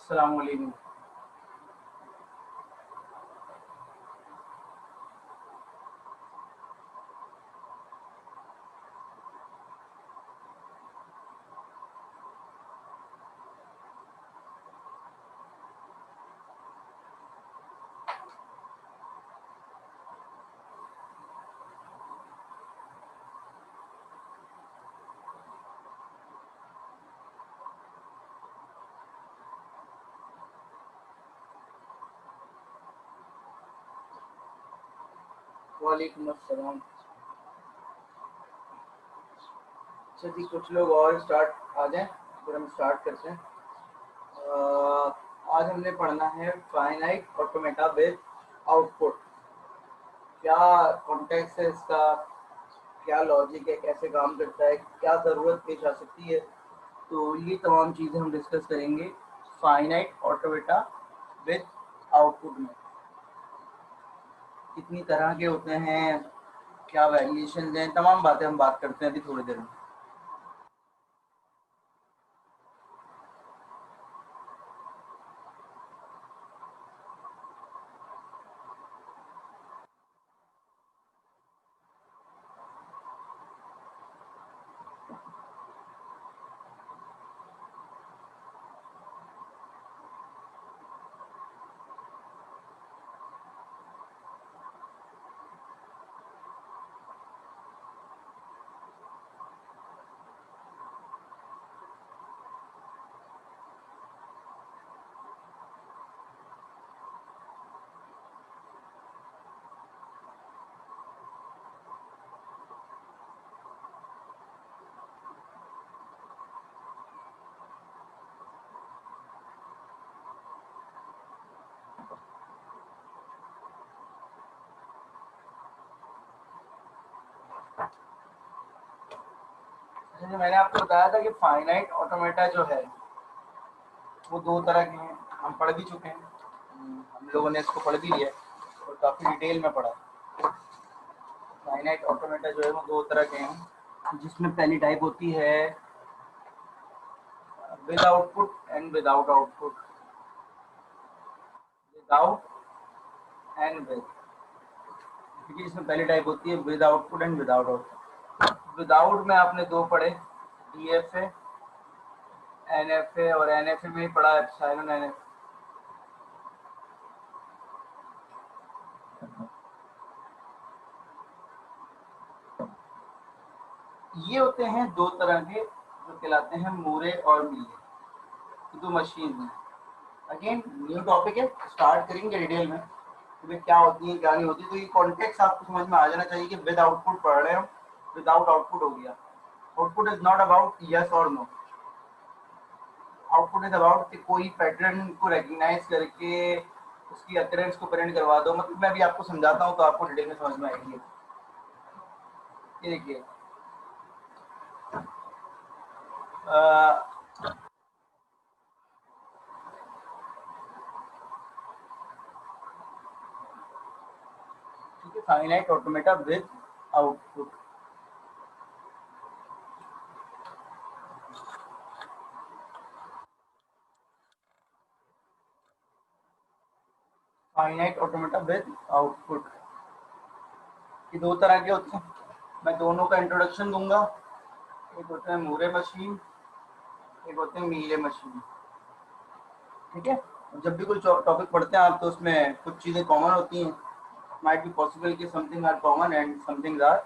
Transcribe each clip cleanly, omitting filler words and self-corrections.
अस्सलाम वालेकुम। वालेकुम अस्सलाम। अच्छा जी, कुछ लोग और स्टार्ट आ जाएं, फिर हम स्टार्ट करते हैं। आज हमने पढ़ना है फाइनाइट ऑटोमेटा विद आउटपुट। क्या कॉन्टेक्स्ट है इसका, क्या लॉजिक है, कैसे काम करता है, क्या ज़रूरत पेश आ सकती है, तो ये तमाम चीज़ें हम डिस्कस करेंगे फाइनाइट ऑटोमेटा विद आउटपुट में। कितनी तरह के होते हैं, क्या वेरिएशन हैं, तमाम बातें हम बात करते हैं अभी थोड़ी देर में। जैसे मैंने आपको बताया था कि फाइनाइट ऑटोमेटा जो है वो दो तरह के हैं, हम पढ़ भी चुके हैं। हम लोगों ने इसको पढ़ भी लिया और काफ़ी डिटेल में पढ़ा। फाइनाइट ऑटोमेटा जो है वो दो तरह के हैं, जिसमें पहली टाइप होती है with output and without output. Without and with, ठीक है। इसमें पहली टाइप होती है with output and without output. Without में आपने दो पढ़े, D F A, N F A, और एन एफ ए में ही पढ़ा एप्सिलॉन एन एफ। ये होते हैं दो तरह के जो कहलाते हैं मूरे और मीले, दो मशीन है। अगेन न्यू टॉपिक है, स्टार्ट करेंगे डिटेल में कि भाई क्या होती है क्या नहीं होती। तो ये कॉन्टेक्स्ट आपको समझ में आ जाना चाहिए कि विद आउटपुट पढ़ रहे हो, विदाउट आउटपुट हो गया। Output is not about yes और नो, आउटपुट इज अबाउट कि कोई पैटर्न को रिकग्नाइज करके उसकी अकरेंस को प्रिंट करवा दो। मतलब मैं भी आपको समझाता हूँ तो आपको डिटेल में समझ में आएगी। ये देखिए, ठीक है, finite automata with output. Finite automata with output, ये दो तरह के होते हैं। मैं दोनों का इंट्रोडक्शन दूंगा। एक होते हैं मूरे मशीन, एक होते हैं मीले मशीन, ठीक है। जब भी कोई टॉपिक पढ़ते हैं आप तो उसमें कुछ चीज़ें कॉमन होती हैं। माइट बी पॉसिबल कि something are common and something are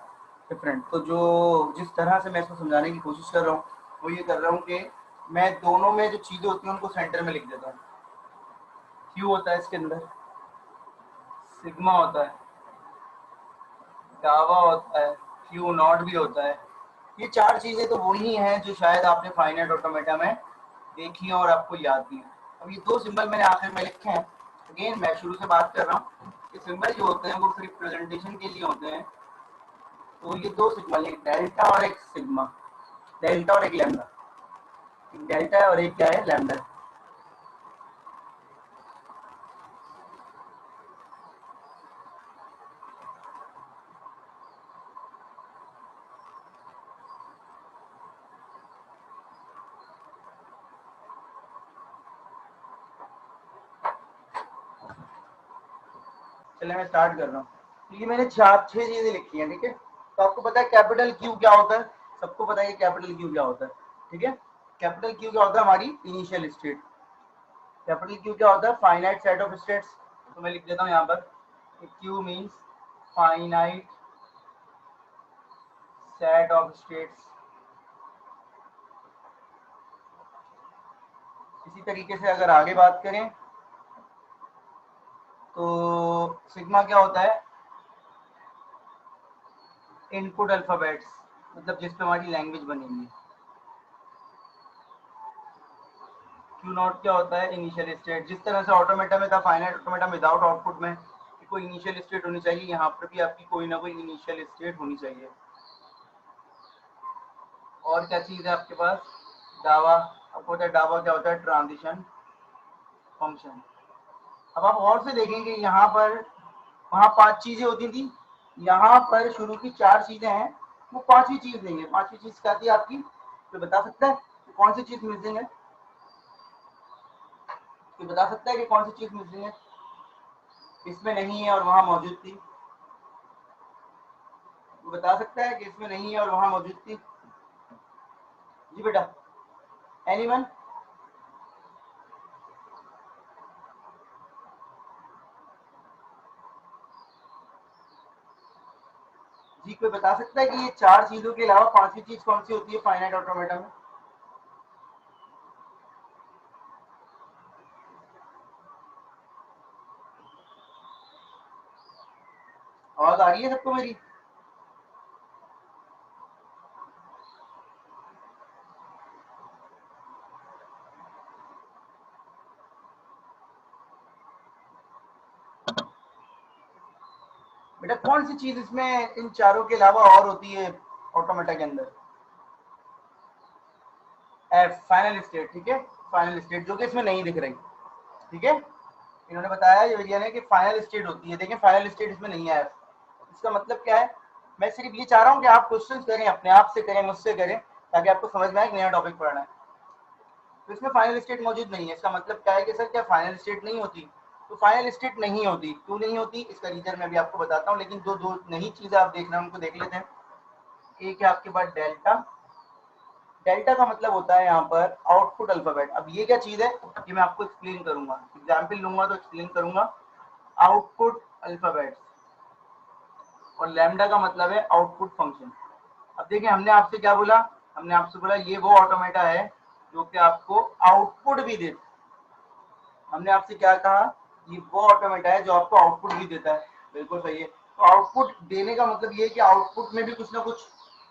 different. तो जो जिस तरह से मैं इसको समझाने की कोशिश कर रहा हूँ वो ये कर रहा हूँ कि मैं दोनों में जो चीज़ें होती हैं उनको सेंटर में लिख देता हूँ। क्यू होता है इसके अंदर, सिग्मा होता है, गावा होता है, क्यू नॉट भी होता है। ये चार चीज़ें तो वही हैं जो शायद आपने फाइनाइट ऑटोमेटा में देखी हैं और आपको याद भी हैं। अब ये दो सिंबल मैंने आखिर में लिखे हैं। अगेन मैं शुरू से बात कर रहा हूँ, ये सिंबल जो होते हैं वो सिर्फ प्रेजेंटेशन के लिए होते हैं। तो ये दो सिग्नल, एक डेल्टा और एक सिग्मा, डेल्टा और एक लैम्डा। एक डेल्टा है और एक क्या है, लैम्डा। चलिए मैं स्टार्ट कर रहा हूँ। तो ये मैंने छह चीजें लिखी हैं, ठीक है। तो आपको पता है कैपिटल क्यू क्या होता है, सबको पता है कैपिटल क्यू क्या होता है, ठीक है। कैपिटल क्यू क्या होता है, हमारी इनिशियल स्टेट। कैपिटल क्यू क्या होता है, फाइनाइट सेट ऑफ स्टेट्स। तो मैं लिख देता हूँ यहाँ पर, Q means finite set of states. इसी तरीके से अगर आगे बात करें तो सिग्मा क्या होता है, इनपुट अल्फाबेट्स, मतलब जिस पे हमारी लैंग्वेज बनेगी। क्यू नॉट क्या होता है, इनिशियल स्टेट। जिस तरह से ऑटोमेटा में था फाइनाइट ऑटोमेटा विदाउट आउटपुट में कोई इनिशियल स्टेट होनी चाहिए, यहाँ पर भी आपकी कोई ना कोई इनिशियल स्टेट होनी चाहिए। और क्या चीज है आपके पास, डावा। आपको पता है डावा क्या होता है, ट्रांजिशन फंक्शन। अब आप और से देखेंगे यहाँ पर, वहाँ 5 चीजें होती थी, यहाँ पर शुरू की 4 चीजें हैं, वो 5वीं चीज नहीं है। 5वीं चीज क्या थी आपकी, तो बता सकता है कि कौन सी चीज मिसिंग है, तो बता सकता है कि कौन सी चीज मिसिंग है, इसमें नहीं है और वहां मौजूद थी। वो बता सकता है कि इसमें नहीं है और वहां मौजूद थी। जी बेटा, एनीवन? जी कोई बता सकता है कि ये 4 चीजों के अलावा 5वीं चीज कौन सी होती है फाइनाइट ऑटोमेटा में? आवाज आ रही है सबको मेरी? बेटा कौन सी चीज इसमें इन चारों के अलावा और होती है ऑटोमेटा के अंदर? एफ, फाइनल स्टेट, ठीक है। फाइनल स्टेट जो कि इसमें नहीं दिख रही, ठीक है। इन्होंने बताया ये विज्ञान है कि फाइनल स्टेट होती है, देखें फाइनल स्टेट इसमें नहीं है। इसका मतलब क्या है, मैं सिर्फ ये चाह रहा हूँ कि आप क्वेश्चन करें, अपने आप से करें, मुझसे करें, ताकि आपको समझ में आए नया टॉपिक पढ़ना है। तो इसमें फाइनल स्टेट मौजूद नहीं है, इसका मतलब क्या है कि सर क्या फाइनल स्टेट नहीं होती? तो फाइनल स्टेट नहीं होती, क्यों नहीं होती इसका रीजन मैं भी आपको बताता हूँ, लेकिन जो दो नई चीजें आप देख रहे हैं उनको देख लेते हैं। एक है आपके पास डेल्टा। डेल्टा का मतलब होता है यहाँ पर आउटपुट अल्फाबेट। अब ये क्या चीज है, ये मैं आपको एक्सप्लेन करूंगा, एग्जाम्पल लूंगा तो एक्सप्लेन करूंगा। आउटपुट अल्फाबेट और लैम्डा का मतलब है आउटपुट फंक्शन। अब देखिए हमने आपसे क्या बोला, हमने आपसे बोला ये वो ऑटोमेटा है जो कि आपको आउटपुट भी देता। हमने आपसे क्या कहा, ये वो ऑटोमेटा है जो आपको आउटपुट भी देता है। बिल्कुल सही है। तो आउटपुट देने का मतलब ये है कि आउटपुट में भी कुछ ना कुछ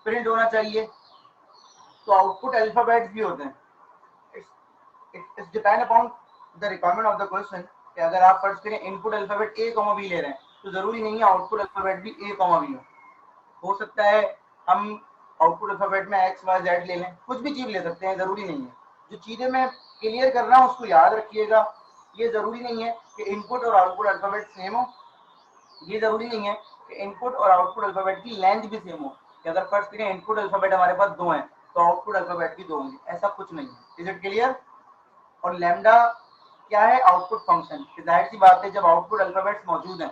प्रिंट होना चाहिए, तो आउटपुट अल्फाबेट्स भी होते हैं। It's depend upon the requirement of the question, कि अगर आप फर्स्ट करें input alphabet A comma B ले रहे हैं, तो जरूरी नहीं है आउटपुट अल्फाबेट भी ए कॉमा बी हो सकता है हम आउटपुट अल्फाबेट में एक्स वाई जेड ले लें, कुछ भी चीज ले सकते हैं, जरूरी नहीं है। जो चीजें मैं क्लियर कर रहा हूँ उसको याद रखिएगा। ये जरूरी नहीं है कि इनपुट और आउटपुट अल्फाबेट सेम हो, ये जरूरी नहीं है कि इनपुट और आउटपुट अल्फाबेट की लेंथ भी सेम हो, कि अगर फर्स्ट करें इनपुट अल्फाबेट हमारे पास 2 हैं तो आउटपुट अल्फाबेट भी 2 होंगे, ऐसा कुछ नहीं है। Is it clear? और लैम्डा क्या है, आउटपुट फंक्शन। जाहिर सी बात है जब आउटपुट अल्फाबेट्स मौजूद हैं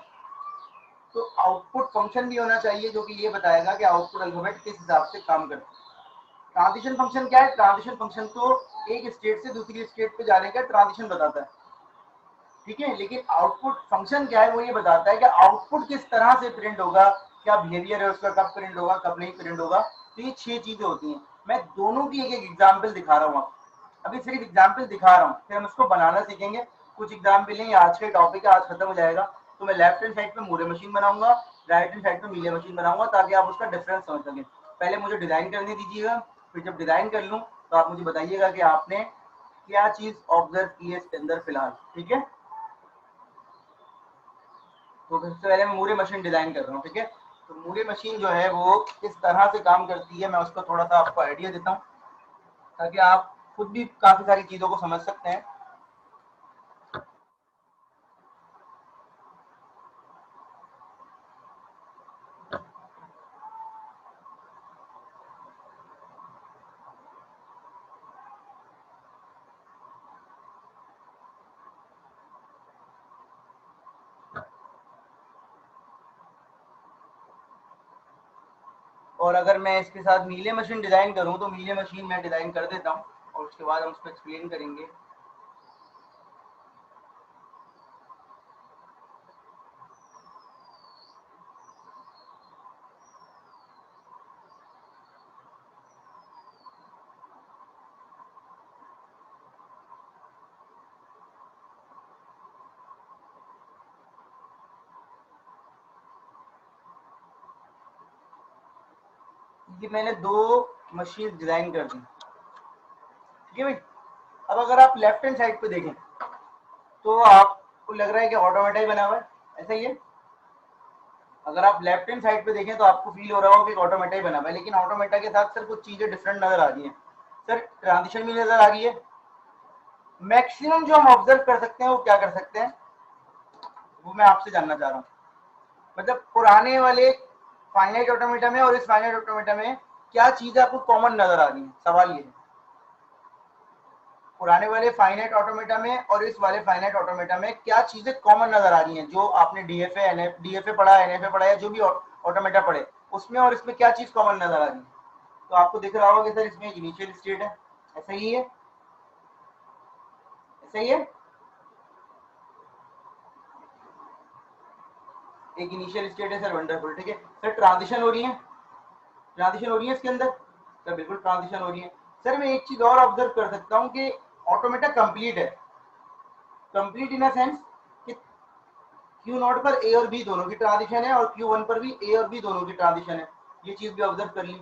तो आउटपुट फंक्शन भी होना चाहिए जो कि ये बताएगा कि आउटपुट अल्फाबेट किस हिसाब से काम करता है। ट्रांजिशन फंक्शन क्या है, ट्रांजिशन फंक्शन तो एक स्टेट से दूसरी स्टेट पे जाने का ट्रांजिशन बताता है, ठीक है। लेकिन आउटपुट फंक्शन क्या है, वो ये बताता है कि आउटपुट किस तरह से प्रिंट होगा, क्या बिहेवियर है उसका, कब प्रिंट होगा कब नहीं प्रिंट होगा। तो ये 6 चीजें होती हैं। मैं दोनों की एक एक एग्जाम्पल दिखा रहा हूँ, अभी सिर्फ एग्जाम्पल दिखा रहा हूँ, फिर हम इसको बनाना सीखेंगे। कुछ एग्जाम्पल है, आज का टॉपिक है, आज खत्म हो जाएगा। तो मैं लेफ्ट हैंड साइड पे मूरे मशीन बनाऊंगा, राइट हैंड साइड पे मीले मशीन बनाऊंगा, ताकि आप उसका डिफरेंस समझ सकें। पहले मुझे डिजाइन करने दीजिएगा, फिर जब डिजाइन कर लूँ तो आप मुझे बताइएगा कि आपने क्या चीज ऑब्जर्व की है इसके अंदर फिलहाल, ठीक है। तो सबसे पहले मैं मूरे मशीन डिजाइन कर रहा हूँ, ठीक है। तो मूरे मशीन जो है वो किस तरह से काम करती है, मैं उसका थोड़ा सा आपको आइडिया देता हूँ, ताकि आप खुद भी काफी सारी चीजों को समझ सकते हैं। और अगर मैं इसके साथ मीले मशीन डिज़ाइन करूं तो मीले मशीन मैं डिज़ाइन कर देता हूं और उसके बाद हम उसको एक्सप्लेन करेंगे। ये मैंने 2 मशीन डिज़ाइन कर दी, ठीक है भाई। अब अगर आप लेफ्ट हैंड साइड पे देखें तो आपको लग रहा है कि ऑटोमेटा ही बना हुआ है, ऐसा ही है। अगर आप लेफ्ट हैंड साइड पे देखें तो आपको फील हो रहा हो कि ऑटोमेटा ही बना हुआ है, लेकिन ऑटोमेटा के साथ सर कुछ चीज़ें डिफरेंट नज़र आ रही हैं। सर ट्रांजिशन भी नज़र आ रही है। मैक्सिमम जो हम ऑब्जर्व कर सकते हैं वो क्या कर सकते हैं, वो मैं आपसे जानना चाह रहा हूँ। मतलब पुराने वाले फाइनाइट ऑटोमेटा में और इस फाइनाइट ऑटोमेटा में क्या चीज़ आपको कॉमन नज़र आ रही है, सवाल ये है। पुराने वाले फाइनाइट ऑटोमेटा में और इस वाले फाइनाइट ऑटोमेटा में क्या चीजें कॉमन नजर आ रही हैं, जो आपने डीएफए पढ़ा, एनएफए पढ़ा या जो भी ऑटोमेटा पढ़े उसमें, और इसमें क्या चीज कॉमन नजर आ रही है। तो आपको दिख रहा होगा कि सर इसमें इनिशियल स्टेट है, ऐसा ही है, ऐसा ही है। एक इनिशियल स्टेट है सर, वंडरफुल, ठीक है। सर ट्रांजिशन हो रही है, ट्रांजिशन हो रही है इसके अंदर, सर बिल्कुल ट्रांजिशन हो रही है। सर मैं एक चीज और ऑब्जर्व कर सकता हूँ कि ऑटोमेटा कंप्लीट है। कंप्लीट इन सेंस कि Q0 पर ए और बी दोनों की ट्रांजिशन है और Q1 पर भी ए और बी दोनों की ट्रांजिशन है। ये चीज भी ऑब्जर्व कर ली,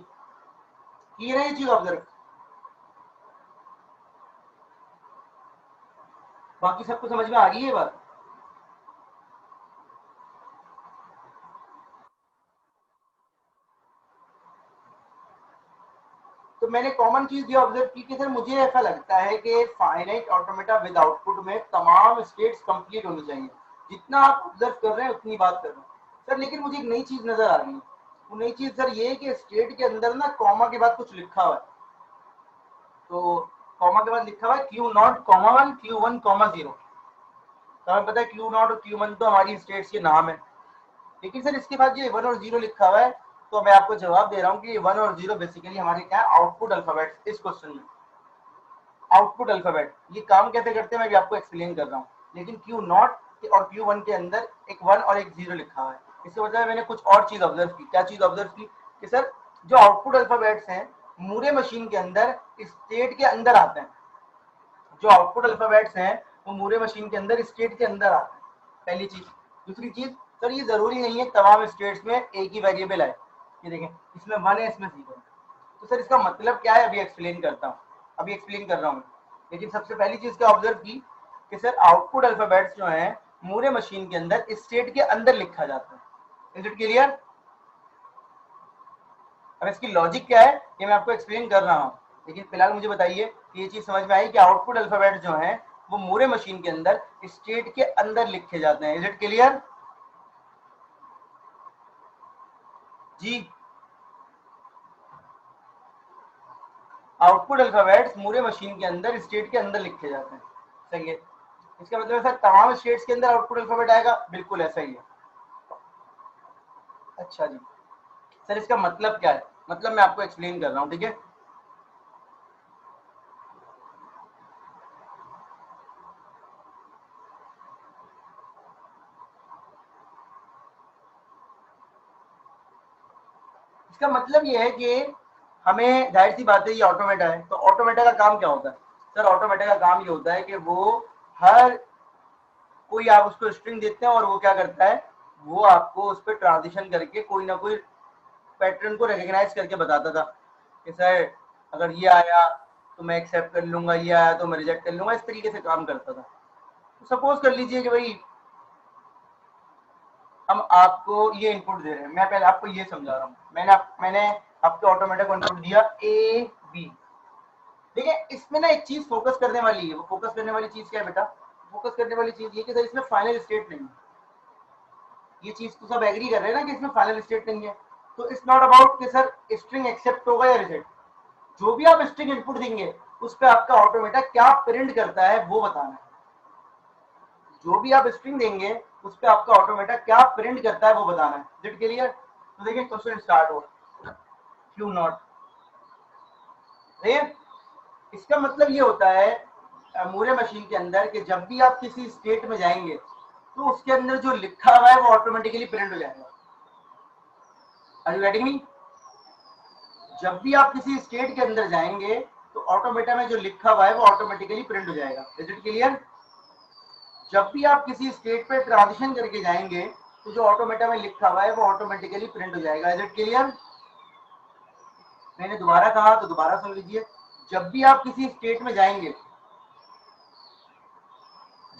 क्लियर है ये चीज ऑब्जर्व। बाकी सबको समझ में आ गई है बात। तो मैंने कॉमन चीज ये ऑब्जर्व की कि सर मुझे ऐसा लगता है कि फाइनाइट ऑटोमेटा विद आउटपुट में तमाम स्टेट्स कंप्लीट होनी चाहिए। जितना आप ऑब्जर्व कर रहे हैं उतनी बात कर रहे हैं सर, लेकिन मुझे एक नई चीज नजर आ रही है। वो नई चीज सर ये है कि स्टेट के अंदर ना कॉमा के बाद कुछ लिखा हुआ है। तो कॉमा के बाद लिखा हुआ है Q0, Q1, Q1, Q0। तो हमें पता है Q0 और Q1 तो हमारी स्टेट्स के नाम है, लेकिन सर इसके बाद ये 1 और 0 लिखा हुआ है। तो मैं आपको जवाब दे रहा हूँ कि ये 1 और 0 बेसिकली हमारे क्या है, आउटपुट अल्फाबेट। इस क्वेश्चन में आउटपुट अल्फाबेट ये काम कैसे करते हैं मैं भी आपको एक्सप्लेन कर रहा हूँ। लेकिन Q0 और Q1 के अंदर एक 1 और एक 0 लिखा हुआ है। इसके वजह मैंने कुछ और चीज ऑब्जर्व की। क्या चीज ऑब्जर्व की कि सर जो आउटपुट अल्फाबेट्स हैं मूरे मशीन के अंदर स्टेट के अंदर आते हैं। जो आउटपुट अल्फाबेट्स हैं वो मूरे मशीन के अंदर स्टेट के अंदर आते हैं, पहली चीज। दूसरी चीज सर ये जरूरी नहीं है तमाम स्टेट्स में एक ही वेरिएबल है। ये देखें इसमें 1 है, इसमें 0 है। तो सर इसका मतलब क्या है अभी एक्सप्लेन करता हूँ, अभी एक्सप्लेन कर रहा हूँ। लेकिन सबसे पहली चीज क्या ऑब्जर्व की कि सर आउटपुट अल्फाबेट्स जो हैं मूरे मशीन के अंदर स्टेट के अंदर लिखा जाता है। Is it clear. अब इसकी लॉजिक क्या है ये मैं आपको एक्सप्लेन कर रहा हूँ, लेकिन फिलहाल मुझे बताइए कि ये चीज समझ में आई कि आउटपुट अल्फाबेट जो हैं वो मूरे मशीन के अंदर स्टेट के अंदर लिखे जाते हैं। इज इट क्लियर जी। आउटपुट अल्फाबेट्स मूरे मशीन के अंदर स्टेट के अंदर लिखे जाते हैं, सही है। इसका मतलब सर तमाम स्टेट्स के अंदर आउटपुट अल्फाबेट आएगा, बिल्कुल ऐसा ही है। अच्छा जी, सर इसका मतलब क्या है, मतलब मैं आपको एक्सप्लेन कर रहा हूँ, ठीक है। इसका मतलब ये है कि हमें जाहिर सी बात है ये ऑटोमेटा है, तो ऑटोमेटा का काम क्या होता है। सर ऑटोमेटा का काम ये होता है कि वो हर कोई आप उसको स्ट्रिंग देते हैं और वो क्या करता है, वो आपको उस पर ट्रांजिशन करके कोई ना कोई पैटर्न को रिकग्नाइज करके बताता था कि सर अगर ये आया तो मैं एक्सेप्ट कर लूंगा, ये आया तो मैं रिजेक्ट कर लूंगा, इस तरीके से काम करता था। तो सपोज कर लीजिए कि भाई हम आपको ये इनपुट दे रहे हैं, मैं पहले आपको ये समझा रहा हूँ। मैंने आपके ऑटोमेटिक इनपुट दिया ए बी, ठीक है। इसमें ना एक चीज फोकस करने वाली है, वो फोकस करने वाली चीज क्या है बेटा, फोकस करने वाली चीज ये कि सर इसमें फाइनल स्टेट नहीं है। ये चीज तो सब एग्री कर रहे हैं ना कि इसमें फाइनल स्टेट नहीं है। तो इट्स नॉट अबाउट कि सर स्ट्रिंग एक्सेप्ट होगा या रिजेक्ट। जो भी आप स्ट्रिंग इनपुट देंगे उस पर आपका ऑटोमेटा क्या प्रिंट करता है वो बताना है। जो भी आप स्ट्रिंग देंगे उस पर आपका ऑटोमेटा क्या प्रिंट करता है वो बताना है। It clear. तो देखिए क्वेश्चन स्टार्ट हो, क्यू नॉट। इसका मतलब ये होता है मूरे मशीन के अंदर कि जब भी आप किसी स्टेट में जाएंगे तो उसके अंदर जो लिखा हुआ है वो ऑटोमेटिकली प्रिंट हो जाएगा। Are you getting me? जब भी आप किसी स्टेट के अंदर जाएंगे तो ऑटोमेटा में जो लिखा हुआ है वो ऑटोमेटिकली प्रिंट हो जाएगा। Is it clear? जब भी आप किसी स्टेट पे ट्रांजिशन करके जाएंगे तो जो ऑटोमेटा में लिखा हुआ है वो ऑटोमेटिकली प्रिंट हो जाएगा। Is it clear? मैंने दोबारा कहा तो दोबारा सुन लीजिए। जब भी आप किसी स्टेट में जाएंगे,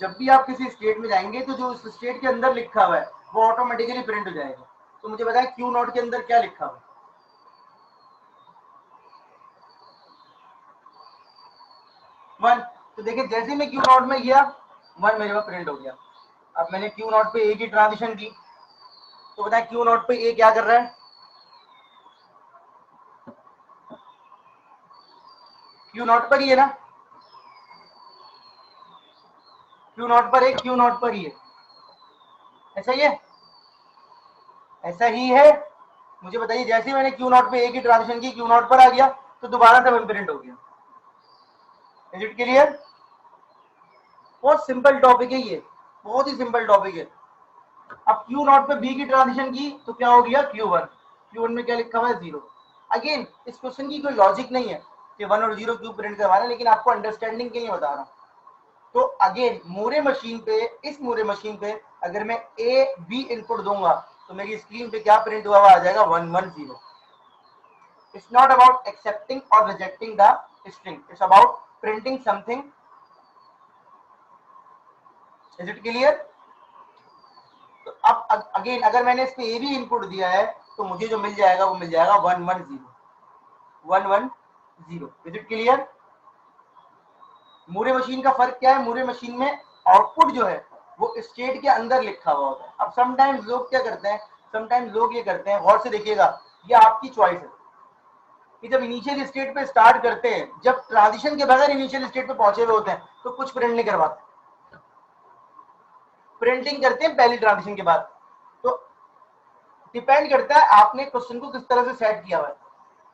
जब भी आप किसी स्टेट में जाएंगे तो जो उस स्टेट के अंदर लिखा हुआ है वो ऑटोमेटिकली प्रिंट हो जाएगा। तो मुझे बताएं क्यू नॉट के अंदर क्या लिखा हुआ है? वन। तो देखिए जैसे मैं क्यू नॉट में गया वन मेरे पास प्रिंट हो गया। अब मैंने क्यू नॉट पे ए की ट्रांजिशन की तो बताएं क्यू नॉट पे ए क्या कर रहा है? क्यू नॉट पर ही है ना, क्यू नॉट पर है, क्यू नॉट पर ही है। ऐसा ही है, ऐसा ही है। मुझे बताइए जैसे मैंने क्यू नॉट पे ए की ट्रांजिशन की, क्यू नॉट पर आ गया तो दोबारा से वन प्रिंट हो गया। Is it clear? बहुत सिंपल टॉपिक है ये, बहुत ही सिंपल टॉपिक है। अब क्यू नॉट पे बी की ट्रांजिशन की तो क्या हो गया? Q one. क्यू वन में क्या लिखा हुआ है? जीरो। अगेन इस क्वेश्चन की कोई लॉजिक नहीं है कि वन और जीरो क्यों प्रिंट करवाना, लेकिन आपको अंडरस्टैंडिंग के लिए बता रहा हूँ। तो अगेन मूरे मशीन पे, इस मूरे मशीन पे अगर मैं ए बी इनपुट दूंगा तो मेरी स्क्रीन पे क्या प्रिंट हुआ आ जाएगा? 110। इट्स नॉट अबाउट एक्सेप्टिंग और rejecting the string, it's about printing something. Is it clear? तो अब अगेन अगर मैंने इस पे ए भी इनपुट दिया है तो मुझे जो मिल जाएगा वो मिल जाएगा 110, 110। Is it clear? Moore machine का फर्क क्या है? मूरे मशीन में आउटपुट जो है वो स्टेट के अंदर लिखा हुआ होता है। अब समटाइम्स लोग क्या करते हैं, समटाइम्स लोग ये करते हैं, गौर से देखिएगा, ये आपकी चॉइस है कि जब इनिशियल स्टेट पे स्टार्ट करते हैं, जब ट्रांजिशन के बगैर इनिशियल स्टेट पे पहुंचे हुए होते हैं तो कुछ प्रिंट नहीं करवाते, प्रिंटिंग करते हैं पहली ट्रांजिशन के बाद। तो डिपेंड करता है आपने क्वेश्चन को किस तरह से सेट किया हुआ है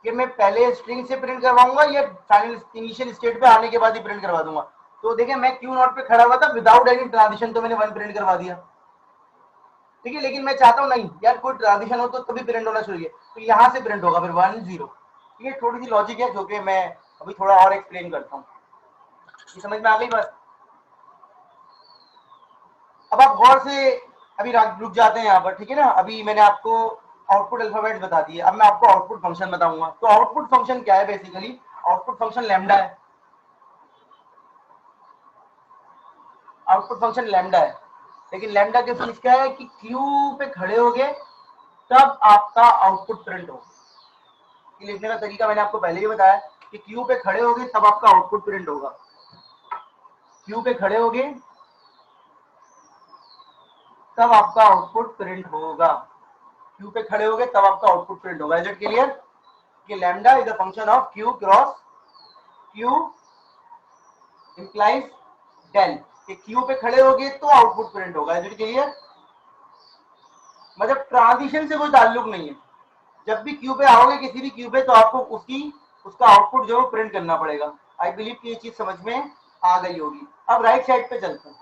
कि मैं पहले स्ट्रिंग से प्रिंट करवाऊंगा या फाइनल इनिशियल स्टेट पे आने के बाद ही प्रिंट करवा दूंगा। तो देखिए मैं क्यू नॉट पे खड़ा हुआ था विदाउट एनी ट्रांजिशन, तो मैंने वन प्रिंट करवा दिया, ठीक है। लेकिन मैं चाहता हूँ नहीं यार कोई ट्रांजिशन हो तो तभी प्रिंट होना चाहिए, तो यहाँ से प्रिंट होगा फिर 10। ये थोड़ी सी लॉजिक है जो कि मैं अभी थोड़ा और एक्सप्लेन करता हूँ। ये समझ में आ गई बात? अब आप गौर से अभी रुक जाते हैं यहाँ पर, ठीक है ना। अभी मैंने आपको आउटपुट अल्फाबेट बता दिए, अब मैं आपको आउटपुट फंक्शन बताऊंगा। तो आउटपुट फंक्शन क्या है? बेसिकली आउटपुट फंक्शन लैम्डा है। आउटपुट फंक्शन लैम्डा है, लेकिन लैम्डा के फीस क्या है कि क्यू पे खड़े हो गए तब आपका आउटपुट प्रिंट हो। लिखने का तरीका मैंने आपको पहले ही बताया कि क्यू पे खड़े हो गए तब आपका आउटपुट प्रिंट होगा। क्यू पे खड़े हो गए तब आपका आउटपुट प्रिंट होगा। क्यू पे खड़े हो गए तब आपका आउटपुट प्रिंट होगा। Is it clear? कि lambda is a function of Q cross Q implies del. कि क्यू पे खड़े हो गए तो आउटपुट प्रिंट होगा। Is it clear? मतलब ट्रांजिशन से कोई ताल्लुक नहीं है, जब भी क्यू पे आओगे किसी भी क्यू पे तो आपको उसका आउटपुट जो प्रिंट करना पड़ेगा। आई बिलीव कि ये चीज समझ में आ गई होगी। अब राइट साइड पे चलते हैं।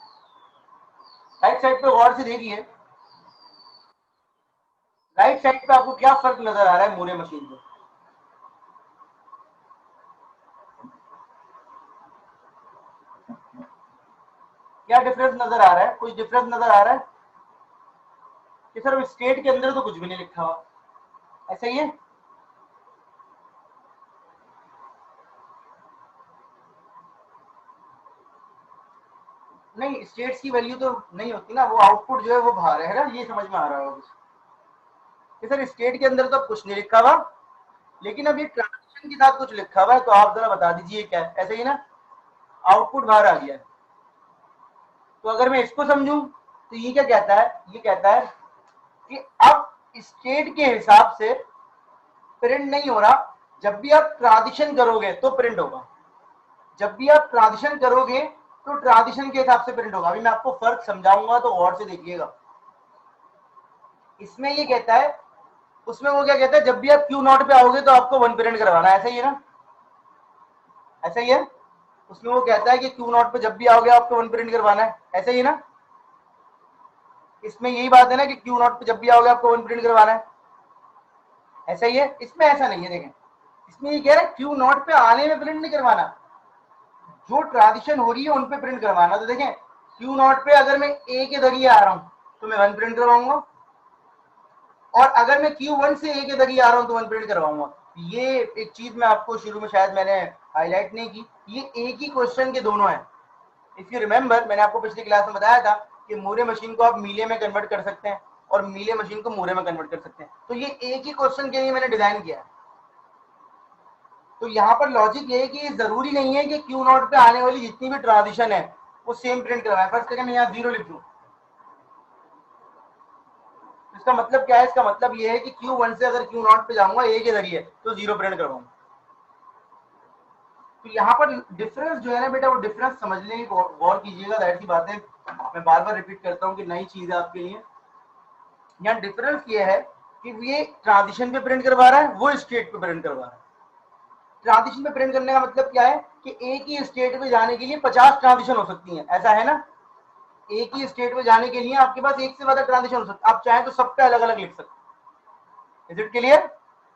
राइट साइड पे गौर से देखिए, राइट साइड पे आपको क्या फर्क नजर आ रहा है मूरे मशीन पे? क्या डिफरेंस नजर आ रहा है? कुछ डिफरेंस नजर आ रहा है कि सर स्टेट के अंदर तो कुछ भी नहीं लिखा हुआ, ऐसा ही है? नहीं, स्टेट्स की वैल्यू तो नहीं होती ना, वो आउटपुट जो है वो बाहर है ना, ये समझ में आ रहा होगा कि सर स्टेट के अंदर तो कुछ नहीं लिखा हुआ, लेकिन अब ये ट्रांजिशन के साथ कुछ लिखा हुआ है, तो आप जरा बता दीजिए क्या है? ऐसे ही ना, आउटपुट बाहर आ गया है। तो अगर मैं इसको समझूं तो ये क्या कहता है? ये कहता है कि अब स्टेट के हिसाब से प्रिंट नहीं हो रहा, जब भी आप ट्रांजिशन करोगे तो प्रिंट होगा। जब भी आप ट्रांजिशन करोगे तो ट्रांजिशन के हिसाब से प्रिंट होगा। अभी मैं आपको फर्क समझाऊंगा तो गौर से देखिएगा। इसमें ये कहता है उसमें वो क्या कहता है, जब भी आप क्यू नॉट पे आओगे तो आपको वन प्रिंट करवाना है, ऐसा ही है ना, ऐसा ही है। उसमें वो कहता है कि क्यू नॉट पे जब भी आओगे आपको वन प्रिंट करवाना है, ऐसा ही है ना। इसमें यही बात है ना कि क्यू नॉट पे जब भी आओगे आपको वन प्रिंट करवाना है, ऐसा ही है। इसमें ऐसा नहीं है, देखें इसमें ये कह रहा है क्यू नॉट पे आने में प्रिंट नहीं करवाना, जो ट्रांजिशन हो रही है उन पे प्रिंट करवाना। तो देखें क्यू नॉट पे अगर मैं ए के जरिए आ रहा हूं तो मैं वन प्रिंट करवाऊंगा, और अगर मैं Q1 से ए के जरिए आ रहा हूं तो वन प्रिंट करवाऊंगा। ये एक चीज मैं आपको शुरू में शायद मैंने हाईलाइट नहीं की, ये एक ही क्वेश्चन के दोनों है। इफ यू रिमेंबर, मैंने आपको पिछली क्लास में बताया था कि मूरे मशीन को आप मीले में कन्वर्ट कर सकते हैं और मीले मशीन को मूरे में कन्वर्ट कर सकते हैं, तो ये एक ही क्वेश्चन के लिए मैंने डिजाइन किया है। तो यहाँ पर लॉजिक ये है कि जरूरी नहीं है कि क्यू नॉट पे आने वाली जितनी भी ट्रांजिशन है वो सेम प्रिंट करवाए। फर्स्ट सेकंड मैं यहाँ 0 लिख दूं, इसका मतलब क्या है, इसका मतलब ये है कि Q1 से अगर Q नॉट पे जाऊंगा ए के जरिए तो 0 प्रिंट करवाऊंगा। तो यहाँ पर डिफरेंस जो है ना बेटा, वो डिफरेंस समझने की गौर कीजिएगा। जाहिर सी बात है, मैं बार बार रिपीट करता हूँ कि नई चीज है आपके लिए। यहाँ डिफरेंस ये है कि ये ट्रांजिशन पे प्रिंट करवा रहा है, वो स्टेट पे प्रिंट करवा रहा है। ट्रांजिशन पे प्रिंट करने का मतलब क्या है कि एक ही स्टेट पे जाने के लिए 50 ट्रांजिशन हो सकती है, ऐसा है ना। एक ही स्टेट में जाने के लिए आपके पास एक से ज्यादा ट्रांजिशन हो सकता है, आप चाहें तो सबका अलग अलग लिख सकते हैं। Is it clear?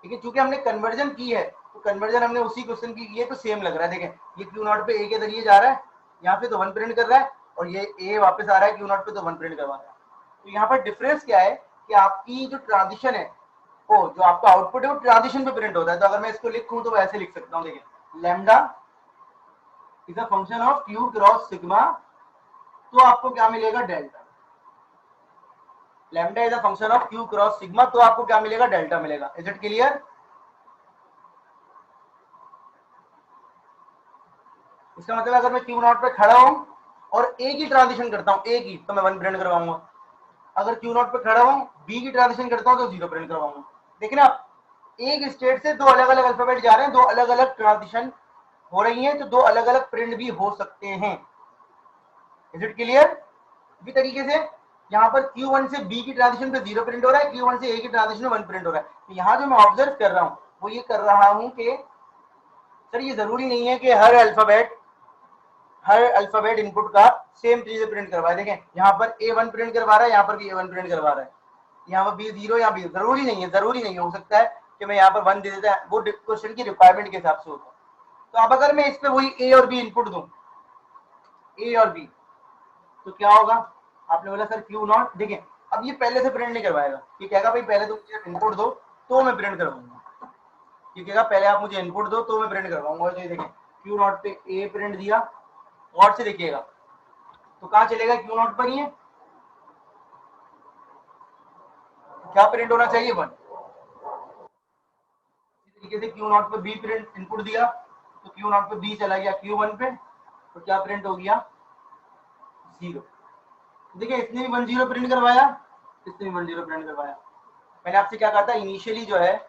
लेकिन चूंकि हमने कन्वर्जन की है तो कन्वर्जन हमने उसी क्वेश्चन की है तो सेम लग रहा है। देखें ये क्यू नॉट पे ए के जरिए जा रहा है, यहाँ पे तो वन प्रिंट कर रहा है, और ये ए वापस आ रहा है क्यू नॉट पे तो वन प्रिंट करवा रहा है। तो यहाँ पर डिफरेंस क्या है कि आपकी जो ट्रांजिशन है, वो जो आपका आउटपुट है वो ट्रांजिशन पे प्रिंट होता है। तो अगर मैं इसको लिखूं तो ऐसे लिख सकता हूँ, देखिए lambda is a function of Q cross sigma, तो आपको क्या मिलेगा, delta. Lambda is a function of Q cross sigma, तो आपको क्या मिलेगा, डेल्टा मिलेगा। Is it clear? इसका मतलब अगर मैं क्यू नॉट पे खड़ा हूं और एक ही ट्रांजिशन करता हूं, एक ही, तो मैं वन प्रिंट करवाऊंगा। अगर क्यू नॉट पे खड़ा हूं, बी की ट्रांजिशन करता हूं तो 0 प्रिंट करवाऊंगा। देखिए ना, एक स्टेट से दो अलग अलग अल्फाबेट जा रहे हैं, दो अलग अलग ट्रांजिशन हो रही हैं, तो दो अलग अलग प्रिंट भी हो सकते हैं। Is it clear? इसी तरीके से यहाँ पर Q1 से B की ट्रांजिशन पे 0 प्रिंट हो रहा है, Q1 से A की ट्रांजिशन में 1 प्रिंट हो रहा है। तो यहाँ जो मैं ऑब्जर्व कर रहा हूँ वो ये कर रहा हूँ कि सर ये जरूरी नहीं है कि हर अल्फाबेट इनपुट का सेम चीजें प्रिंट करवाए। देखें यहाँ पर A1 प्रिंट करवा रहा है, यहाँ पर भी A1 प्रिंट करवा रहा है, यहाँ पर B0, यहाँ B0। जरूरी नहीं है, जरूरी नहीं हो सकता है कि मैं यहाँ पर 1 दे देता है, वो क्वेश्चन की रिक्वायरमेंट के हिसाब से होता है। तो अब अगर मैं इस पे वही A और B इनपुट दूं, A और B, तो क्या होगा, आपने बोला सर क्यू नॉट। देखिए अब ये पहले से प्रिंट नहीं करवाएगा, ये कहेगा भाई पहले तो मुझे इनपुट दो तो मैं प्रिंट करवाऊंगा। ये कहेगा पहले आप मुझे इनपुट दो तो मैं प्रिंट करवाऊंगा। तो ये देखें क्यू नॉट पे ए प्रिंट दिया, और से देखिएगा तो कहाँ चलेगा, क्यू नॉट पर ही है, तो क्या प्रिंट होना चाहिए, 1। इसी तरीके से क्यू नॉट पे बी प्रिंट इनपुट दिया, तो क्यू नॉट पे बी चला गया Q1 पे, तो क्या प्रिंट हो गया, 0। देखिए इसने भी 10 प्रिंट करवाया, इसने भी 10 प्रिंट करवाया। मैंने आपसे क्या कहा था, इनिशियली जो है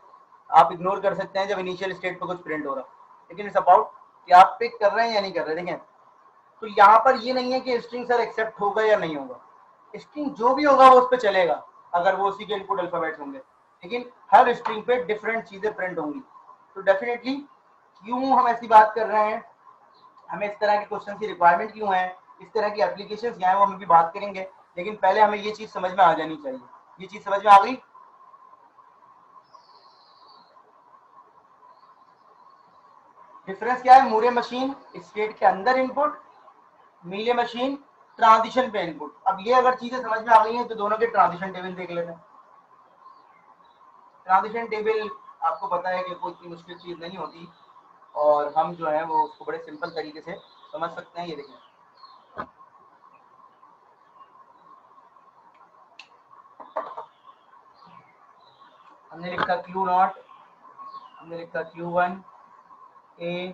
आप इग्नोर कर सकते हैं जब इनिशियल स्टेट पे कुछ प्रिंट हो रहा, लेकिन इट्स अबाउट कि आप पिक कर रहे हैं या नहीं कर रहे। देखें तो यहाँ पर ये नहीं है कि स्ट्रिंग सर एक्सेप्ट होगा या नहीं होगा, स्ट्रिंग जो भी होगा वो उस पर चलेगा अगर वो उसी के इनपुट अल्फाबेट्स होंगे, लेकिन हर स्ट्रिंग पे डिफरेंट चीजें प्रिंट होंगी। तो डेफिनेटली क्यों हम ऐसी बात कर रहे हैं, हमें इस तरह के क्वेश्चन की रिक्वायरमेंट क्यों है, इस तरह की एप्लीकेशन क्या है, वो हम अभी बात करेंगे। लेकिन पहले हमें ये चीज समझ में आ जानी चाहिए। ये चीज समझ में आ गई? डिफरेंस क्या है, मूरे मशीन स्टेट के अंदर इनपुट, मीले मशीन ट्रांजिशन पे इनपुट। अब ये अगर चीजें समझ में आ गई हैं तो दोनों के ट्रांजिशन टेबल देख लेते हैं। ट्रांजिशन टेबल आपको पता है कि कोई इतनी मुश्किल चीज नहीं होती, और हम जो है वो उसको बड़े सिंपल तरीके से समझ सकते हैं। ये देखें हमने लिखा Q0, हमने लिखा Q1 A B,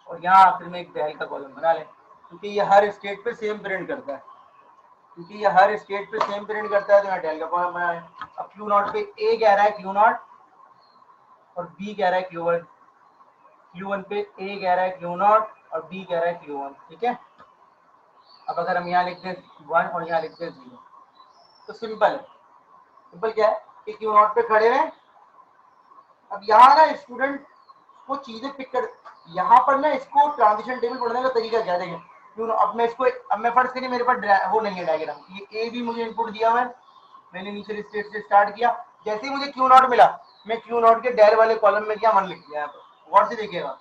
और यहाँ आखिर में एक डेल का कॉलम बना लें, क्योंकि ये हर स्टेट पे सेम प्रिंट करता है, क्योंकि ये हर स्टेट पे सेम प्रिंट करता है तो यहाँ डेल का कॉलम बना लें। अब Q0 पे A कह रहा है Q0 और B कह रहा है Q1, Q1 पे A कह रहा है Q0 और B कह रहा है Q1, ठीक है। अब अगर हम यहाँ लिखते हैं 1 और यहाँ लिखते हैं 0 तो सिंपल है। सिंपल क्या है, कि क्यू नॉट पे खड़े हैं। अब यहाँ ना स्टूडेंट को चीजें पिक कर, यहाँ पर ना इसको ट्रांजिशन टेबल पढ़ने का तरीका क्या देखें क्यों। अब मैं इसको, अब मैं फर्ज करिए मेरे पास वो नहीं है डायग्राम, ये ए भी मुझे इनपुट दिया हुआ है, मैंने नीचे स्टेट से स्टार्ट किया, जैसे ही मुझे क्यू नॉट मिला मैं क्यू नॉट के डेल वाले कॉलम में क्या 1 लिख दिया। यहाँ पर गौर से देखिएगा,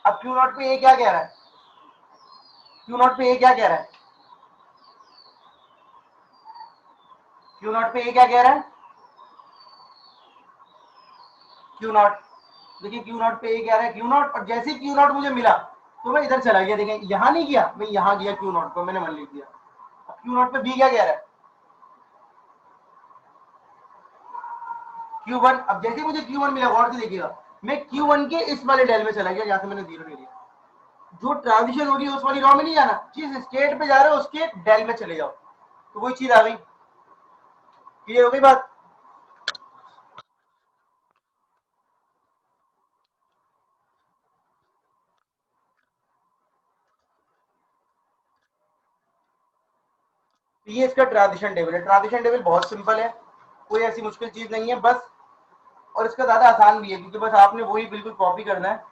अब क्यू नॉट पे ए क्या कह रहा है, क्यू नॉट पे ए क्या कह रहा है, क्यू नॉट पे ए क्या कह रहा है, क्यू नॉट, देखिए क्यू नॉट पे ए कह रहा है क्यू नॉट, और जैसे ही क्यू नॉट मुझे मिला तो मैं इधर चला गया, देखें यहाँ नहीं किया, मैं यहाँ गया क्यू नॉट को मैंने 1 लिख दिया। अब क्यू नॉट पे बी क्या कह रहा है, Q1, अब जैसे मुझे Q1 मिला गौर से देखिएगा, मैं Q1 के इस वाले डेल में चला गया जहां से मैंने 0 ले लिया। जो ट्रांजिशन होगी उस वाली रॉ में नहीं जाना, जिस स्टेट पे जा रहे हो उसके डेल में चले जाओ, तो वही चीज आ गई। क्लियर हो गई बात। ये इसका ट्रांजिशन टेबल है। ट्रांजिशन टेबल बहुत सिंपल है, कोई ऐसी मुश्किल चीज नहीं है बस, और इसका ज्यादा आसान भी है क्योंकि बस आपने वही बिल्कुल कॉपी करना है।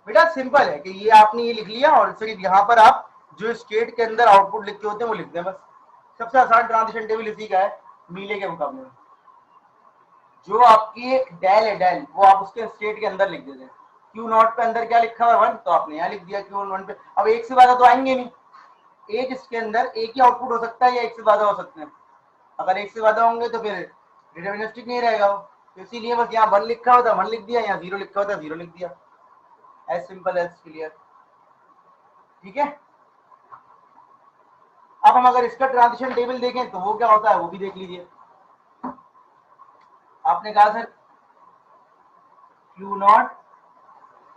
बेटा सिंपल है कि ये आपने ये लिख लिया और फिर यहाँ पर आप जो स्टेट के अंदर आउटपुट लिखते होते हैं वो लिखते हैं बस। सबसे आसान ट्रांजिशन टेबल इसी का है मीले के मुकाबले में। जो आपकी डेल है डेल, वो आप उसके स्टेट के अंदर लिख देते हैं। क्यू नॉट पे अंदर क्या लिखा हुआ है 1, तो आपने यहाँ लिख दिया क्यू 1 पे। अब एक से ज्यादा तो आएंगे नहीं, एक इसके अंदर एक ही आउटपुट हो सकता है या एक से ज्यादा हो सकते हैं। अगर एक से ज्यादा होंगे तो फिर डिटरमिनिस्टिक नहीं रहेगा वो, तो इसीलिए बस यहाँ 1 लिखा हुआ था 1 लिख दिया, यहाँ 0 लिखा हुआ था 0 लिख दिया। As simple as clear. ठीक है, अब हम अगर इसका ट्रांजिशन टेबल देखें तो वो क्या होता है वो भी देख लीजिए। आपने कहा सर क्यू नॉट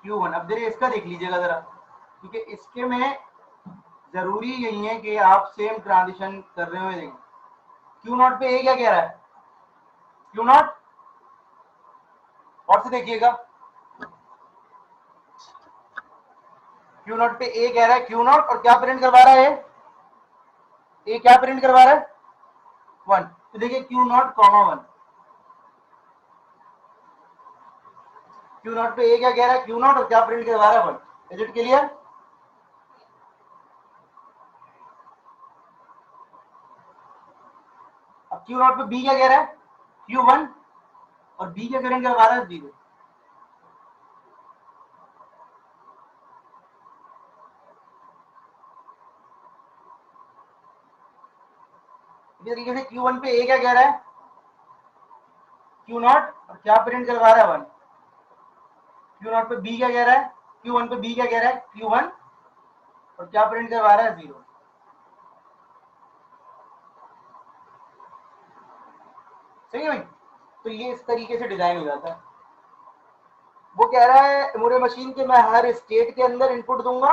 Q1, अब जरा इसका देख लीजिएगा जरा, क्योंकि इसके में जरूरी यही है कि आप सेम ट्रांजिशन कर रहे हुए देखें। क्यू नॉट पे ए क्या कह रहा है, क्यू नॉट, और से देखिएगा क्यू नॉट पे ए कह रहा है क्यू नॉट, और क्या प्रिंट करवा रहा है ए क्या प्रिंट करवा रहा है 1, तो देखिए Q not comma 1, Q not पे ए क्या कह रहा है क्यू नॉट और क्या प्रिंट करवा रहा है 1। Is it clear. अब क्यू नॉट पे बी क्या कह रहा है Q1, और बी क्या प्रिंट करवा रहा है 0। इसी तरीके से Q1 पे ए क्या कह रहा है क्यू नॉट, और क्या प्रिंट करवा रहा है 1। क्यू नॉट पे बी क्या कह रहा है Q1 पे बी क्या कह रहा है Q1, और क्या प्रिंट करवा रहा है 0। सही है भाई, तो ये इस तरीके से डिजाइन हो जाता है। वो कह रहा है मूरे मशीन के मैं हर स्टेट के अंदर इनपुट दूंगा,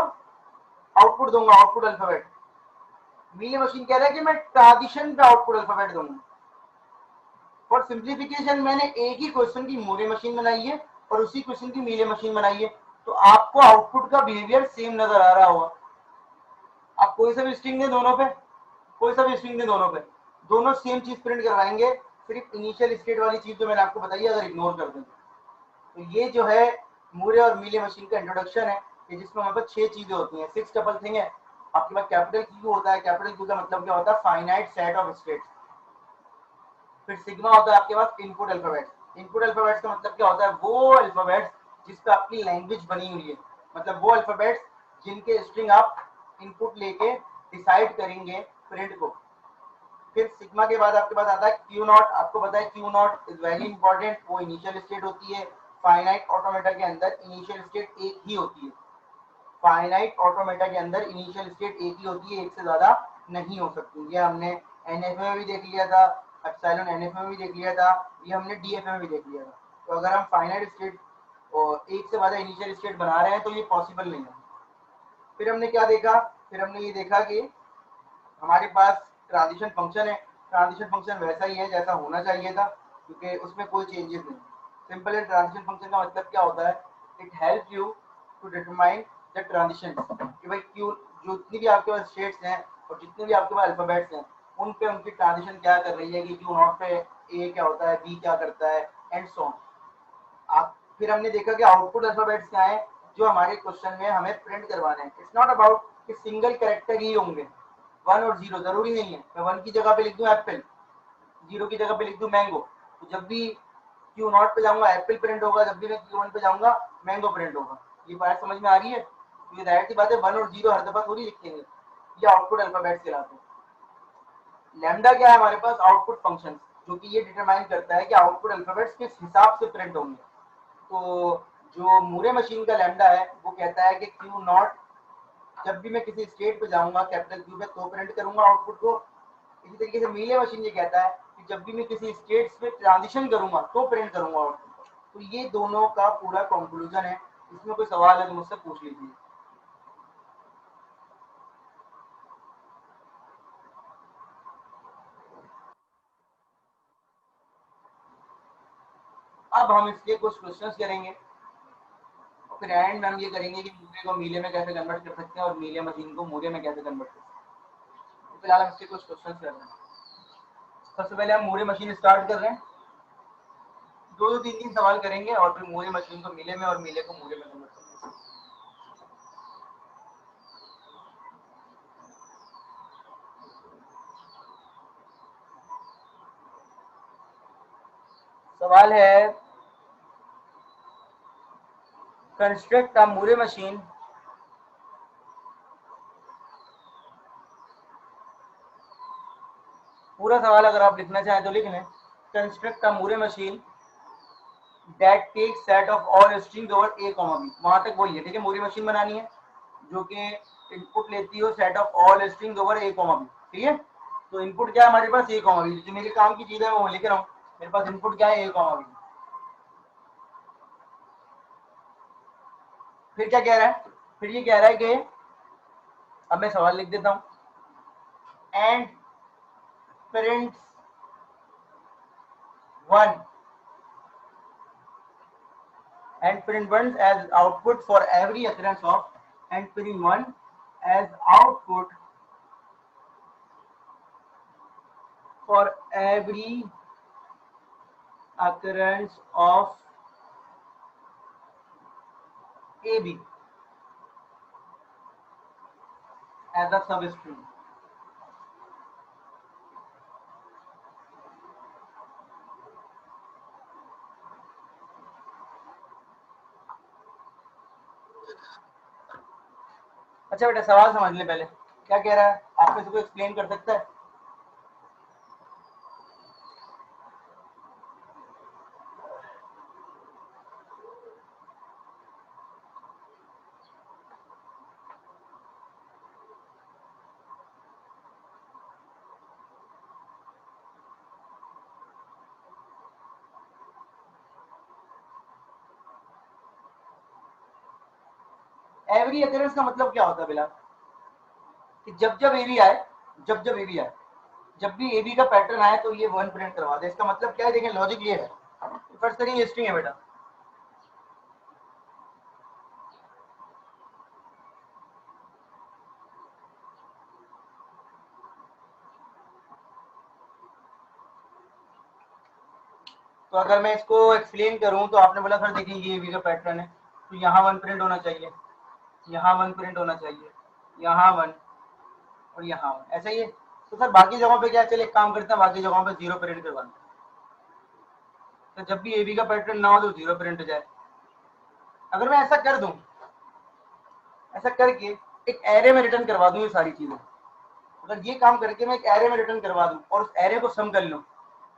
आउटपुट दूंगा, आउटपुट अल्फाबेट। मीले मशीन कह रहा है कि मैं ट्रांजिशन पे आउटपुट अल्फाबेट दूंगा। फॉर सिंप्लीफिकेशन मैंने एक ही क्वेश्चन की मूरे मशीन बनाई है और उसी क्वेश्चन की मीले मशीन बनाई है, तो आपको आउटपुट का बिहेवियर सेम नजर आ रहा होगा। आप कोई सा भी स्ट्रिंग दें दोनों पे, कोई सा भी स्ट्रिंग दें दोनों पे, दोनों सेम चीज प्रिंट करवाएंगे। सिर्फ इनिशियल स्टेट वाली चीज जो मैंने आपको बताई अगर इग्नोर कर दें तो ये जो है मूरे और मीले मशीन का इंट्रोडक्शन है, कि जिसमें हमारे पास 6 चीजें होती हैं, 6 डबल थिंग है। आपके पास कैपिटल क्यू होता है, कैपिटल क्यू का मतलब क्या होता है फाइनाइट सेट ऑफ स्टेट्स। फिर सिग्मा होता है आपके पास इनपुट अल्फाबेट्स। इनपुट अल्फाबेट्स का मतलब क्या होता है वो अल्फाबेट्स जिस पे आपकी लैंग्वेज बनी हुई है, मतलब वो अल्फाबेट्स जिनके स्ट्रिंग आप इनपुट लेके डिसाइड करेंगे प्रिंट को। फिर सिग्मा के बाद आपके पास आता है क्यू नॉट। आपको पता है Q not is very important, वो इनिशियल स्टेट होती है। फाइनाइट ऑटोमेटा के अंदर इनिशियल स्टेट एक ही होती है, फाइनाइट ऑटोमेटा के अंदर इनिशियल स्टेट एक ही होती है, एक से ज्यादा नहीं हो सकती। ये हमने एनएफ में भी देख लिया था, एप्सिलॉन एनएफ में भी देख लिया था, ये हमने डीएफ में भी देख लिया था। तो अगर हम फाइनाइट स्टेट और एक से ज्यादा इनिशियल स्टेट बना रहे हैं तो ये पॉसिबल नहीं है। फिर हमने क्या देखा, फिर हमने ये देखा कि हमारे पास ट्रांजिशन फंक्शन है। ट्रांजिशन फंक्शन वैसा ही है जैसा होना चाहिए था, क्योंकि उसमें कोई चेंजेस नहीं। सिंपल है, ट्रांजिशन फंक्शन का मतलब क्या होता है, it help you to determine the transition, कि भाई क्यों जो जितनी भी आपके पास स्टेट्स हैं और जितने भी आपके पास अल्फाबेट्स हैं उन पे उनकी ट्रांजिशन क्या कर रही है कि क्यू नॉट पे ए क्या होता है, बी क्या करता है, एंड सो ऑन। आप फिर हमने देखा कि आउटपुट अल्फाबेट्स क्या है जो हमारे क्वेश्चन में हमें प्रिंट करवाने हैं। इट्स नॉट अबाउट कि सिंगल कैरेक्टर ही होंगे, 1 और 0 जरूरी नहीं है। मैं 1 की जगह पे लिख दूं एप्पल, 0 की जगह पे लिख दूं मैंगो, तो जब भी क्यू नॉट पे जाऊंगा एप्पल प्रिंट होगा, जब भी मैं क्यू वन पे जाऊंगा मैंगो प्रिंट होगा। ये बात समझ में आ रही है? तो ये जाहिर सी बात है 1 और 0 हर दफा थोड़ी लिखेंगे, ये आउटपुट अल्फाबेट्स कहलाते हैं। लैम्डा क्या है हमारे पास? आउटपुट फंक्शन, जो कि ये डिटरमाइन करता है कि आउटपुट अल्फाबेट्स किस हिसाब से प्रिंट होंगे। तो जो मूरे मशीन का लैम्डा है वो कहता है कि क्यू नॉट जब भी मैं किसी स्टेट पे जाऊंगा कैपिटल क्यू पे तो प्रिंट करूंगा आउटपुट को। इसी तरीके से मीले मशीन ये कहता है कि जब भी मैं किसी स्टेट पे ट्रांजिशन करूंगा तो प्रिंट करूंगा आउटपुट। तो ये दोनों का पूरा कंक्लूजन है। इसमें कोई सवाल है तो मुझसे पूछ लीजिए। अब हम इसके कुछ क्वेश्चंस करेंगे और फिर एंड में हम ये करेंगे कि मूरे को मीले में कैसे कन्वर्ट कर सकते हैं और मीले मशीन को मूरे में कैसे कन्वर्ट कर सकते हैं। तो फिलहाल हम इसके कुछ क्वेश्चंस कर रहे हैं। सबसे पहले हम मूरे मशीन स्टार्ट कर रहे हैं। दो दो तीन तीन सवाल करेंगे और फिर मूरे मशीन को मीले में और मीले को मूरे में कन्वर्ट करेंगे। सवाल है कंस्ट्रक्ट अ मूरे मशीन पूरा सवाल अगर आप लिखना चाहें तो लिख लें। Construct a Moore machine that take set of all strings over A comma B, वहां तक बोलिए। ठीक है, मूरी मशीन बनानी है जो कि इनपुट लेती हो set of all strings over A comma B. ठीक है, तो इनपुट क्या है हमारे पास? ए कॉमा बी। जो मेरे काम की चीज है वो लिख रहा हूँ। मेरे पास इनपुट क्या है? ए कॉमा बी। फिर क्या कह रहा है? फिर ये कह रहा है कि अब मैं सवाल लिख देता हूँ। And prints 1 and print 1 as output for every occurrence of, and print 1 as output for every occurrence of AB as a substring। अच्छा बेटा सवाल समझ ले पहले क्या कह रहा है, आप में से कोई एक्सप्लेन कर सकता है? एवरी अकरेंस का मतलब क्या होता है बेटा? कि जब जब एबी आए, जब जब एबी आए, जब भी एबी का पैटर्न आए तो ये 1 प्रिंट करवा दे। इसका मतलब क्या है? देखें लॉजिक ये है। फर्स्ट करेंगे स्ट्रिंग है बेटा, तो अगर मैं इसको एक्सप्लेन करूं तो आपने बोला सर देखिए ये एबी का पैटर्न है, तो यहाँ 1 प्रिंट होना चाहिए, यहाँ 1 प्रिंट होना चाहिए, यहाँ 1 और यहाँ 1, ऐसा ही है। तो सर बाकी जगहों पे क्या? चले एक काम करते हैं, बाकी जगहों पे 0 प्रिंट करवाना। तो जब भी एबी का पैटर्न ना हो तो 0 प्रिंट हो जाए। अगर मैं ऐसा कर दूं, ऐसा करके एक एरे में रिटर्न करवा दूं ये सारी चीजें, अगर ये काम करके मैं एक एरे में रिटर्न करवा दूं और उस एरे को सम कर लूं,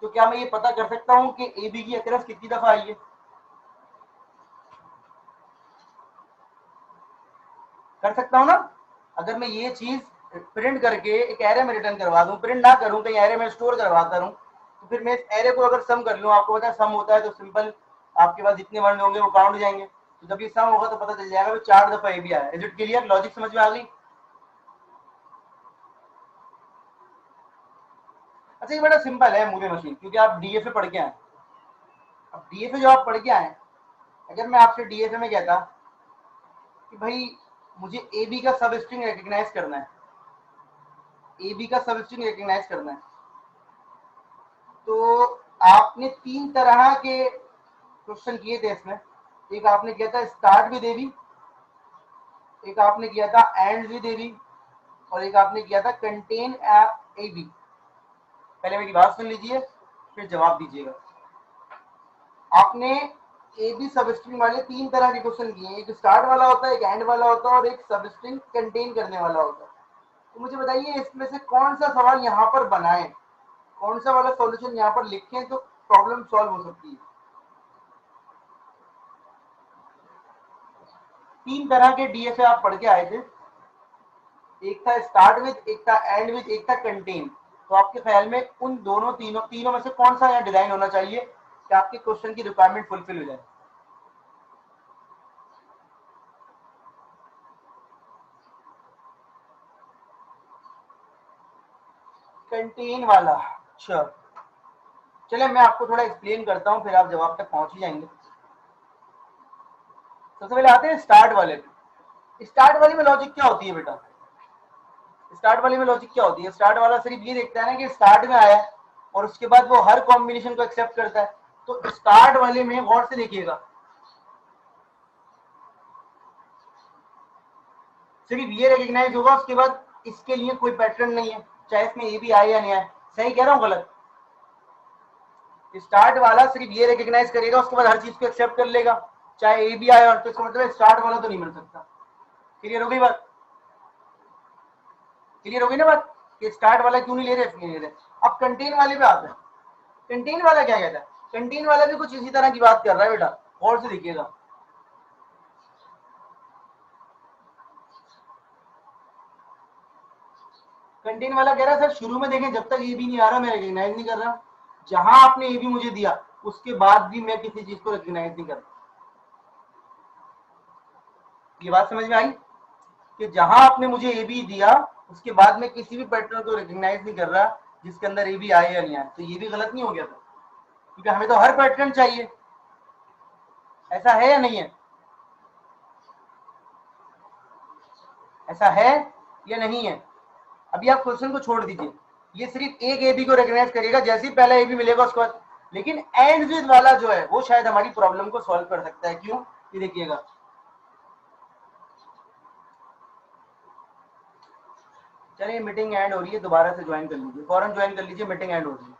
तो क्या मैं ये पता कर सकता हूं कि ए बी की अकरस कितनी दफा आई है? कर सकता हूं ना? अगर मैं ये चीज प्रिंट करके एक एरे में रिटर्न करवा दूं, प्रिंट ना करूं कहीं एरे में स्टोर करवाता रहूं, तो फिर मैं इस एरे को अगर सम कर लूं, आपको पता है सम होता है तो सिंपल आपके पास जितने वर्ण होंगे वो काउंट हो जाएंगे। तो जब ये सम होगा तो पता चल जाएगा कि 4 दफा ए बी आया। Is it clear? लॉजिक समझ में आ गई? अच्छा ये बड़ा सिंपल है मूवी मशीन, क्योंकि आप डीएफए पढ़ के आए। अब डीएफए जो आप पढ़ के आए, अगर मैं आपसे डीएफए में कहता कि भाई मुझे ए बी का सब स्ट्रिंग रिकग्नाइज करना है, ए बी का सबस्ट्रिंग रिकग्नाइज करना है। तो आपने 3 तरह के क्वेश्चन किए थे इसमें। एक आपने किया था स्टार्ट विद ए बी, एक आपने किया था एंड विद ए बी, और एक आपने किया था कंटेन ए बी। पहले मेरी बात सुन लीजिए फिर जवाब दीजिएगा। आपने ए बी सबस्ट्रिंग वाले 3 तरह के क्वेश्चन किए, एक स्टार्ट वाला होता है, एक एंड वाला होता है, और एक सबस्ट्रिंग कंटेन करने वाला होता है। तो मुझे बताइए इसमें से कौन सा सवाल यहाँ पर बनाए, कौन सा वाला सॉल्यूशन यहाँ पर लिखें तो प्रॉब्लम सॉल्व हो सकती है। 3 तरह के डीएफए आप पढ़ के आए थे, एक था स्टार्ट विद, एक था एंड विद, एक था कंटेन। तो आपके ख्याल में उन तीनों में से कौन सा यहाँ डिजाइन होना चाहिए कि आपके क्वेश्चन की रिक्वायरमेंट फुलफिल हो जाए? कंटेन वाला। अच्छा चले मैं आपको थोड़ा एक्सप्लेन करता हूँ फिर आप जवाब तक पहुंच ही जाएंगे। सबसे पहले आते हैं स्टार्ट वाले पे। स्टार्ट वाले में लॉजिक क्या होती है बेटा? स्टार्ट वाले में लॉजिक क्या होती है? स्टार्ट वाला सिर्फ ये देखता है ना कि स्टार्ट में आया और उसके बाद वो हर कॉम्बिनेशन को एक्सेप्ट करता है। तो स्टार्ट वाले में गौर से देखिएगा, सिर्फ ये रिकग्नाइज होगा, उसके बाद इसके लिए कोई पैटर्न नहीं है, चाहे इसमें ए भी आए या नहीं आए। सही कह रहा हूँ गलत? स्टार्ट वाला सिर्फ ये रिकग्नाइज करेगा, उसके बाद हर चीज को एक्सेप्ट कर लेगा, चाहे ए भी आए, और तो इसका मतलब स्टार्ट वाला तो नहीं मिल सकता। क्लियर हो गई बात? क्लियर हो गई ना बात कि स्टार्ट वाला क्यों नहीं ले रहे, इसलिए ले रहे। अब कंटेन वाले पे आते हैं। कंटेन वाला क्या कहता है? कंटेन वाला भी कुछ इसी तरह की बात कर रहा है बेटा, गौर से देखिएगा। कंटेन वाला कह रहा है सर शुरू में देखें जब तक ए बी नहीं आ रहा मैं रिकग्नाइज नहीं कर रहा, जहां आपने ए बी मुझे दिया उसके बाद भी मैं किसी चीज को रिकग्नाइज नहीं कर रहा। ये बात समझ में आई कि जहां आपने मुझे ए बी दिया उसके बाद में किसी भी पैटर्न को रिकग्नाइज नहीं कर रहा जिसके अंदर ए बी आए या नहीं आए। तो ये भी गलत नहीं हो गया था? क्योंकि हमें तो हर पैटर्न चाहिए, ऐसा है या नहीं है? ऐसा है या नहीं है? अभी आप क्वेश्चन को छोड़ दीजिए, ये सिर्फ एक ए बी को रिकग्नाइज करेगा, जैसे ही पहला ए बी मिलेगा उसके बाद। लेकिन एंड विद वाला जो है वो शायद हमारी प्रॉब्लम को सॉल्व कर सकता है। क्यों? ये देखिएगा, चलिए मीटिंग एंड हो रही है, दोबारा से ज्वाइन कर लीजिए, फौरन ज्वाइन कर लीजिए, मीटिंग एंड हो रही है।